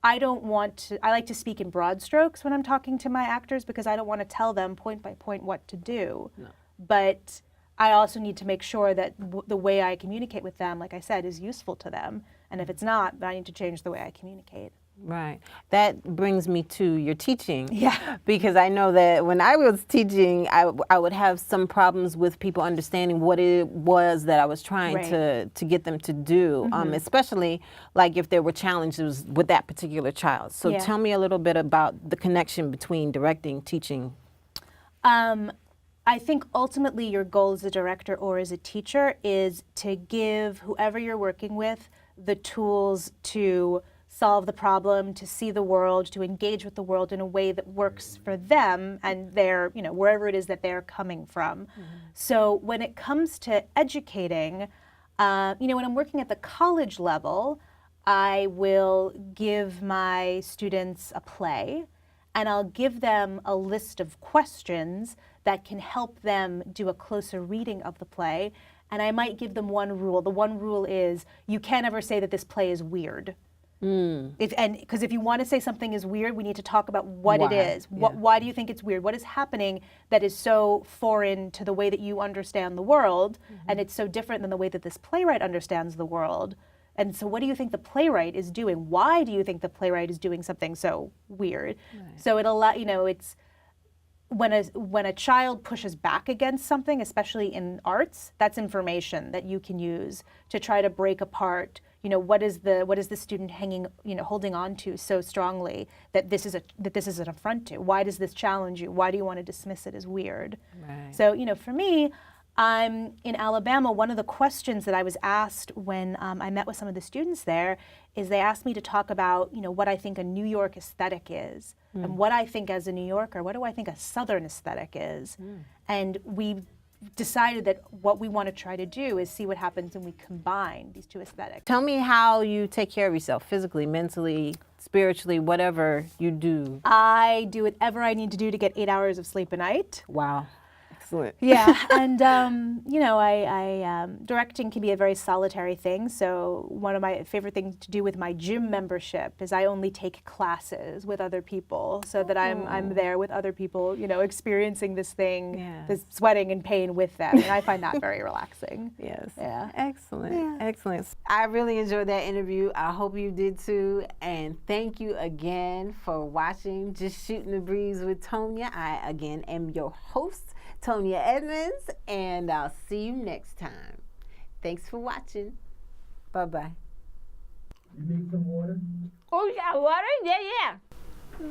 I don't want to, I like to speak in broad strokes when I'm talking to my actors because I don't want to tell them point by point what to do. No. But I also need to make sure that the way I communicate with them, like I said, is useful to them. And if it's not, then I need to change the way I communicate. Right. That brings me to your teaching. Yeah. Because I know that when I was teaching, I would have some problems with people understanding what it was that I was trying to get them to do, especially like if there were challenges with that particular child. So tell me a little bit about the connection between directing, teaching. I think ultimately your goal as a director or as a teacher is to give whoever you're working with the tools to solve the problem, to see the world, to engage with the world in a way that works for them and their, you know, wherever it is that they're coming from. So when it comes to educating, you know, when I'm working at the college level, I will give my students a play and I'll give them a list of questions that can help them do a closer reading of the play. And I might give them one rule. The one rule is you can't ever say that this play is weird. Because if you want to say something is weird, we need to talk about what it is. Why do you think it's weird? What is happening that is so foreign to the way that you understand the world, and it's so different than the way that this playwright understands the world? And so what do you think the playwright is doing? Why do you think the playwright is doing something so weird? So it'll, you know, it's when a child pushes back against something, especially in arts, that's information that you can use to try to break apart, you know, what is the student hanging, you know, holding on to so strongly that this is an affront to? Why does this challenge you? Why do you want to dismiss it as weird? So, you know, for me, I'm in Alabama. One of the questions that I was asked when I met with some of the students there is they asked me to talk about, you know, what I think a New York aesthetic is, and what I think as a New Yorker, what do I think a Southern aesthetic is, and we decided that what we want to try to do is see what happens when we combine these two aesthetics. Tell me how you take care of yourself physically, mentally, spiritually, whatever you do. I do whatever I need to do to get 8 hours of sleep a night. Wow. Excellent. Yeah, and you know, directing can be a very solitary thing. So one of my favorite things to do with my gym membership is I only take classes with other people, so that I'm there with other people, you know, experiencing this thing, this sweating and pain with them, and I find that very relaxing. Yes. Yeah. Excellent. Yeah. Excellent. I really enjoyed that interview. I hope you did too. And thank you again for watching Just Shooting the Breeze with Tonya. I again am your host, Tonya.edmonds, and I'll see you next time. Thanks for watching. Bye-bye. You need some water? Oh, yeah, water? Yeah, yeah.